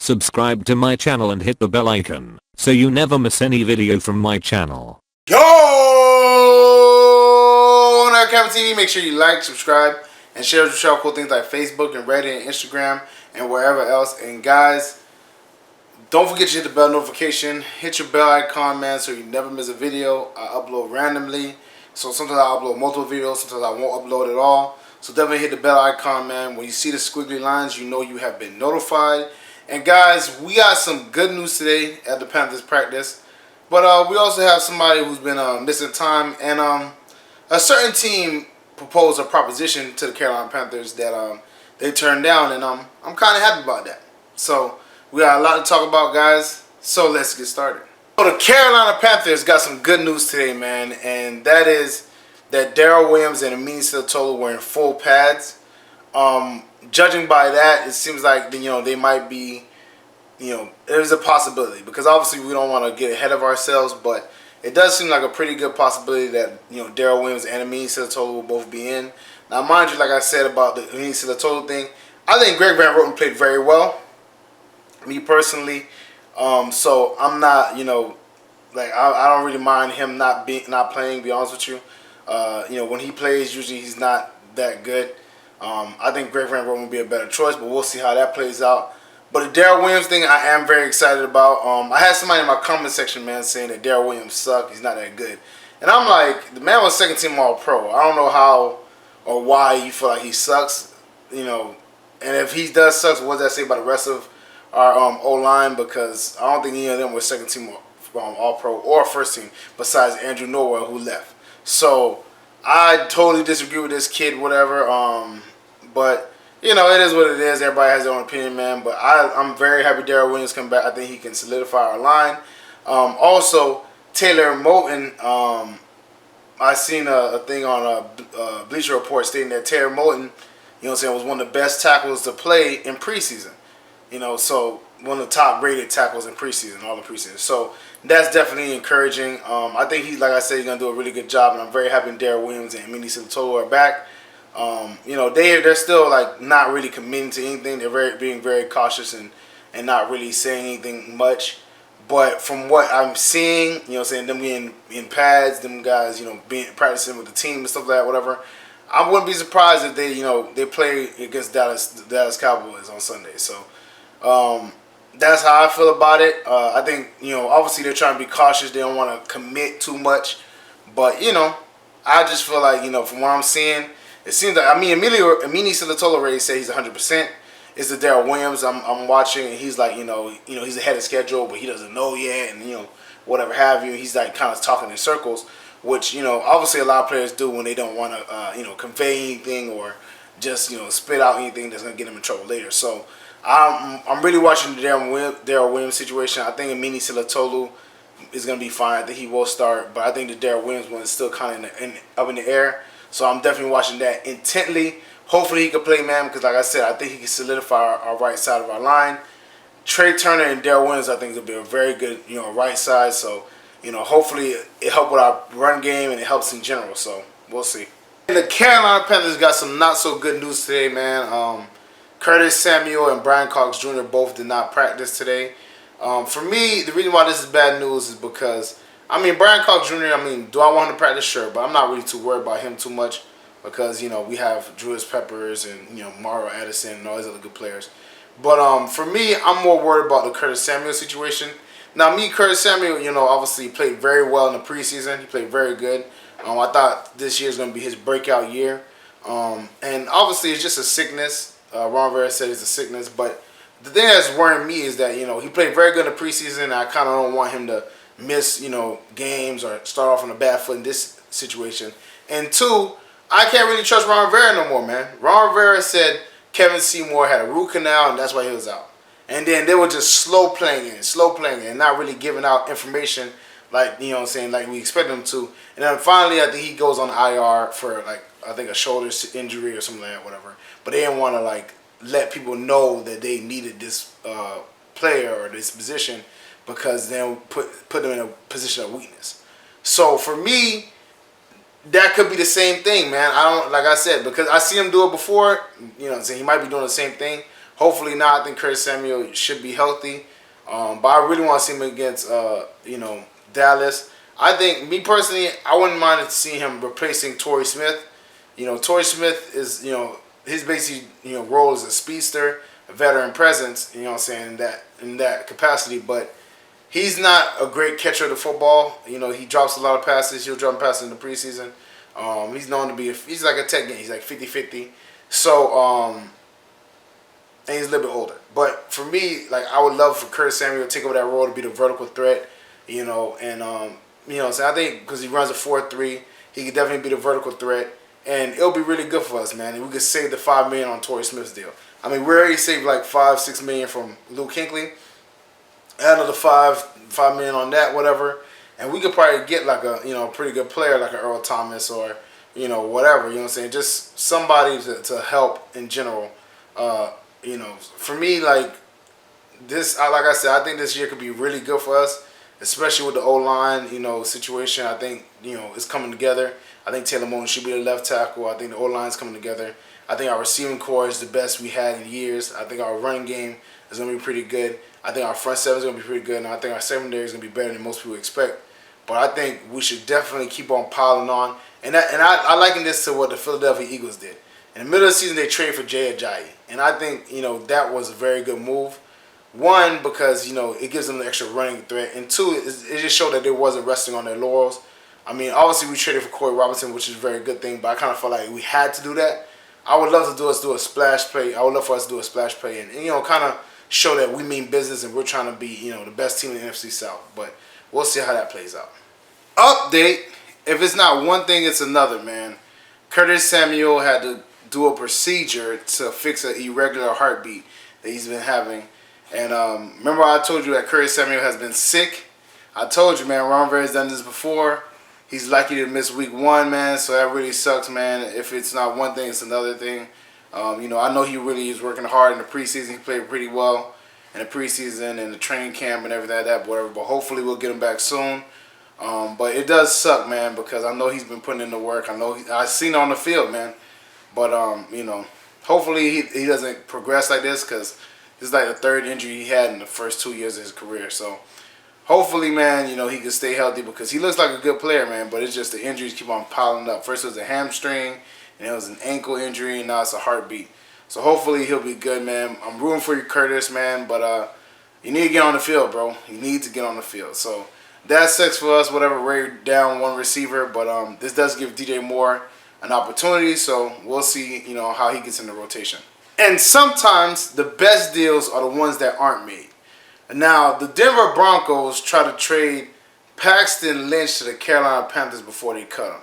subscribe to my channel and hit the bell icon so you never miss any video from my channel. Yo! On LCameraTV, make sure you like, subscribe, and share cool things like Facebook and Reddit and Instagram and wherever else. And guys, don't forget to hit the bell notification. Hit your bell icon, man, so you never miss a video. I upload randomly. So sometimes I upload multiple videos, sometimes I won't upload at all. So definitely hit the bell icon, man. When you see the squiggly lines, you know you have been notified. And guys, we got some good news today at the Panthers practice. But we also have somebody who's been missing time. And a certain team proposed a proposition to the Carolina Panthers that they turned down. And I'm kind of happy about that. So we got a lot to talk about, guys. So let's get started. So the Carolina Panthers got some good news today, man, and that is that Daryl Williams and Amini Silatola were in full pads. Judging by that, it seems like they might be, there's a possibility, because obviously we don't want to get ahead of ourselves, but it does seem like a pretty good possibility that Daryl Williams and Amini Silatola will both be in. Now, mind you, like I said about the Amini Silatola thing, I think Greg Van Roten played very well. Me personally. So I'm not, like I don't really mind him not playing. To be honest with you, when he plays, usually he's not that good. I think Greg Van Roten would be a better choice, but we'll see how that plays out. But the Daryl Williams thing, I am very excited about. I had somebody in my comment section, man, saying that Daryl Williams sucked. He's not that good, and I'm like, the man was second team All Pro. I don't know how or why you feel like he sucks, and if he does suck, what does that say about the rest of our O-line? Because I don't think any of them were second team All-Pro or first team besides Andrew Norwell, who left. So I totally disagree with this kid, whatever. But it is what it is. Everybody has their own opinion, man. But I'm very happy Daryl Williams come back. I think he can solidify our line. Also, Taylor Moton. I seen a thing on Bleacher Report stating that Taylor Moton, was one of the best tackles to play in preseason. So one of the top rated tackles in preseason, all the preseason. So that's definitely encouraging. I think like I said, he's gonna do a really good job, and I'm very happy Daryl Williams and Amini Silatola are back. They're still like not really committing to anything. They're being very cautious and not really saying anything much. But from what I'm seeing, them being in pads, them guys, being practicing with the team and stuff like that, whatever. I wouldn't be surprised if they play against Dallas Cowboys on Sunday. So. That's how I feel about it. I think, obviously they're trying to be cautious. They don't want to commit too much. But, I just feel like, from what I'm seeing, it seems like, Amini Silatola already said he's 100%. It's the Daryl Williams I'm watching, and he's like, he's ahead of schedule, but he doesn't know yet, and, whatever have you. He's like kind of talking in circles, which, obviously a lot of players do when they don't want to, convey anything or just, spit out anything that's going to get them in trouble later. So, I'm really watching the Daryl Williams situation. I think Amini Silatola is going to be fine. I think he will start, but I think the Daryl Williams one is still kind of up in the air. So I'm definitely watching that intently. Hopefully he can play, man, because like I said, I think he can solidify our right side of our line. Trey Turner and Daryl Williams, I think, will be a very good, right side. So, hopefully it helps with our run game and it helps in general. So we'll see. And the Carolina Panthers got some not so good news today, man. Curtis Samuel and Brian Cox Jr. both did not practice today. For me, the reason why this is bad news is because, Brian Cox Jr., do I want him to practice? Sure, but I'm not really too worried about him too much because, we have Julius Peppers and, Mario Addison and all these other good players. But for me, I'm more worried about the Curtis Samuel situation. Now, Curtis Samuel, obviously played very well in the preseason. He played very good. I thought this year is going to be his breakout year. And obviously, it's just a sickness. Ron Rivera said it's a sickness, but the thing that's worrying me is that, he played very good in the preseason, and I kind of don't want him to miss, games or start off on a bad foot in this situation. And two, I can't really trust Ron Rivera no more, man. Ron Rivera said Kevin Seymour had a root canal, and that's why he was out. And then they were just slow playing it, and not really giving out information like, like we expect them to. And then finally, I think he goes on IR for, I think a shoulder injury or something like that, whatever. But they didn't want to, let people know that they needed this player or this position because they'll put them in a position of weakness. So for me, that could be the same thing, man. I don't, like I said, because I see him do it before, he might be doing the same thing. Hopefully not. I think Curtis Samuel should be healthy. But I really want to see him against, Dallas. I think, me personally, I wouldn't mind seeing him replacing Torrey Smith. Torrey Smith is, his basic, role as a speedster, a veteran presence, what I'm saying, in that capacity. But he's not a great catcher of the football. He drops a lot of passes. He'll drop passes in the preseason. He's known to be, he's like a tech game. He's like 50-50. So, and he's a little bit older. But for me, like, I would love for Curtis Samuel to take over that role to be the vertical threat, so I think because he runs a 4-3, he could definitely be the vertical threat, and it'll be really good for us, man. And we could save the $5 million on Torrey Smith's deal. I mean, we already saved like $5-6 million from Luke Kuechly. Add another $5 million on that, whatever, and we could probably get like a pretty good player like an Earl Thomas or whatever. You know what I'm saying? Just somebody to help in general. For me, like this, like I said, I think this year could be really good for us, especially with the O-line, situation. I think, it's coming together. I think Taylor Moton should be the left tackle. I think the O-line's coming together. I think our receiving core is the best we had in years. I think our running game is going to be pretty good. I think our front seven is going to be pretty good. And I think our secondary is going to be better than most people expect. But I think we should definitely keep on piling on. And I liken this to what the Philadelphia Eagles did. In the middle of the season, they traded for Jay Ajayi. And I think, that was a very good move. One, because, it gives them an extra running threat. And two, it just showed that they wasn't resting on their laurels. I mean, obviously, we traded for Corey Robinson, which is a very good thing. But I kind of felt like we had to do that. I would love to do a splash play. I would love for us to do a splash play and kind of show that we mean business and we're trying to be, the best team in the NFC South. But we'll see how that plays out. Update. If it's not one thing, it's another, man. Curtis Samuel had to do a procedure to fix an irregular heartbeat that he's been having. And remember I told you that Curtis Samuel has been sick? I told you, man, Ron Rivera's done this before. He's likely to miss week 1, man, so that really sucks, man. If it's not one thing, it's another thing. I know he really is working hard in the preseason. He played pretty well in the preseason and the training camp and everything like that, whatever. But hopefully we'll get him back soon. But it does suck, man, because I know he's been putting in the work. I've seen it on the field, man. But, hopefully he doesn't progress like this because this is like the 3rd injury he had in the first 2 years of his career. So hopefully, man, he can stay healthy because he looks like a good player, man. But it's just the injuries keep on piling up. First it was a hamstring, and it was an ankle injury, and now it's a heartbeat. So hopefully he'll be good, man. I'm rooting for you, Curtis, man. But you need to get on the field, bro. You need to get on the field. So that sucks for us, whatever. We're down 1 receiver. But this does give DJ Moore an opportunity. So we'll see, how he gets in the rotation. And sometimes the best deals are the ones that aren't made. Now, the Denver Broncos try to trade Paxton Lynch to the Carolina Panthers before they cut him.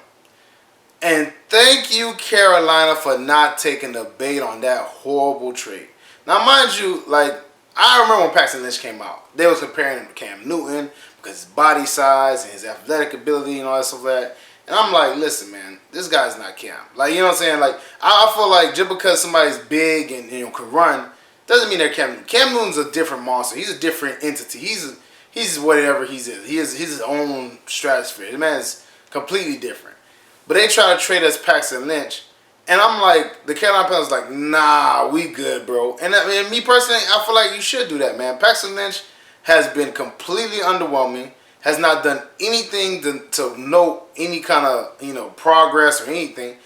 And thank you, Carolina, for not taking the bait on that horrible trade. Now, mind you, I remember when Paxton Lynch came out. They was comparing him to Cam Newton because his body size and his athletic ability and all that stuff like that. And I'm like, listen, man, this guy's not Cam. You know what I'm saying? I feel like just because somebody's big and can run doesn't mean they're Cam Newton. Cam Newton's a different monster. He's a different entity. He's whatever he's is. He's his own stratosphere. The man is completely different. But they try to trade us Paxton Lynch, and I'm like, the Carolina Panthers like, nah, we good, bro. And me personally, I feel like you should do that, man. Paxton Lynch has been completely underwhelming. Has not done anything to note any kind of progress or anything.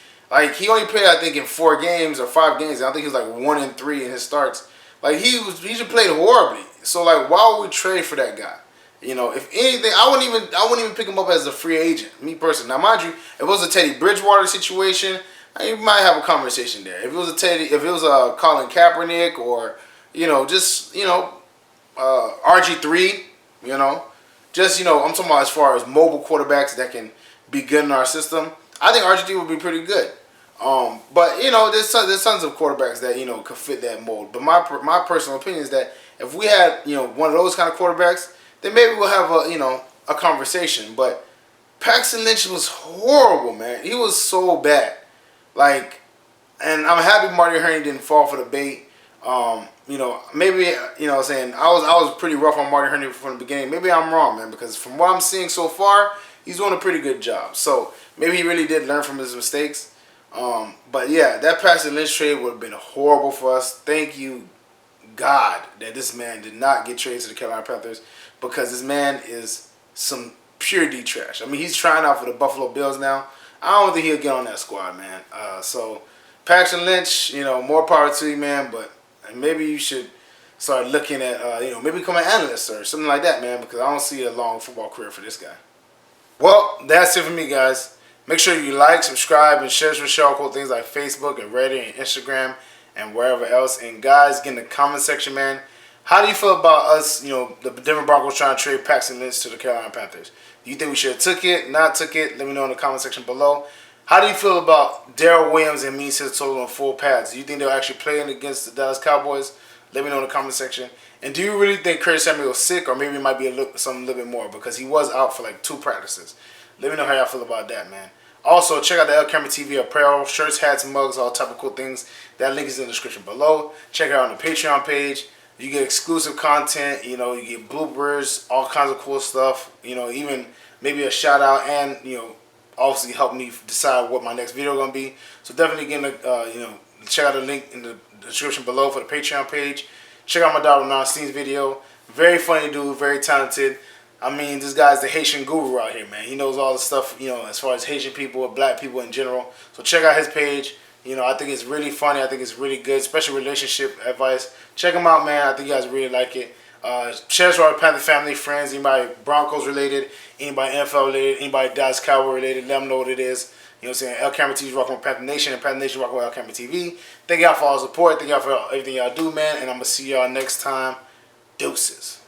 He only played, I think, in 4 games or 5 games. I think he was 1-3 in his starts. He just played horribly. So why would we trade for that guy? If anything, I wouldn't even pick him up as a free agent. Me personally. Now, mind you, if it was a Teddy Bridgewater situation, you might have a conversation there. If it was a Colin Kaepernick or RG3, I'm talking about as far as mobile quarterbacks that can be good in our system. I think RG3 would be pretty good. But there's tons of quarterbacks that could fit that mold. But my personal opinion is that if we had one of those kind of quarterbacks, then maybe we'll have a conversation. But Paxton Lynch was horrible, man. He was so bad. And I'm happy Marty Herney didn't fall for the bait. Maybe saying I was pretty rough on Marty Herney from the beginning. Maybe I'm wrong, man, because from what I'm seeing so far, he's doing a pretty good job. So maybe he really did learn from his mistakes. But yeah, that Paxton Lynch trade would have been horrible for us. Thank you, God that this man did not get traded to the Carolina Panthers, because this man is some pure D trash. I mean, he's trying out for the Buffalo Bills now. I don't think he'll get on that squad, man. So Paxton Lynch, you know, more power to you, man. But maybe you should start looking at, you know, maybe become an analyst or something like that, man. Because I don't see a long football career for this guy. Well, that's it for me, guys. Make sure you like, subscribe, and share with y'all cool things like Facebook and Reddit and Instagram and wherever else. And guys, get in the comment section, man. How do you feel about us, you know, the Denver Broncos trying to trade Paxton Lynch to the Carolina Panthers? Do you think we should have took it, not took it? Let me know in the comment section below. How do you feel about Daryl Williams and me total on full pads? Do you think they'll actually play against the Dallas Cowboys? Let me know in the comment section. And do you really think Curtis Samuel was sick, or maybe it might be something a little bit more, because he was out for like 2 practices? Let me know how y'all feel about that, man. Also, check out the LCameraTV apparel, shirts, hats, mugs, all type of cool things. That link is in the description below. Check it out on the Patreon page. You get exclusive content, you know, you get bloopers, all kinds of cool stuff, you know, even maybe a shout out, and, you know, obviously help me decide what my next video is going to be. So definitely get, you know, check out the link in the description below for the Patreon page. Check out my daughter Renan's video. Very funny dude, very talented. I mean, this guy's the Haitian guru out here, man. He knows all the stuff, you know, as far as Haitian people or black people in general. So check out his page. You know, I think it's really funny. I think it's really good, especially relationship advice. Check him out, man. I think you guys really like it. Share this with our Panther family, friends, anybody Broncos related, anybody NFL related, anybody Dallas Cowboy related. Let them know what it is. You know what I'm saying? LCameraTV is rocking with Panther Nation, and Panther Nation rocking with LCameraTV. Thank y'all for all the support. Thank y'all for everything y'all do, man. And I'm going to see y'all next time. Deuces.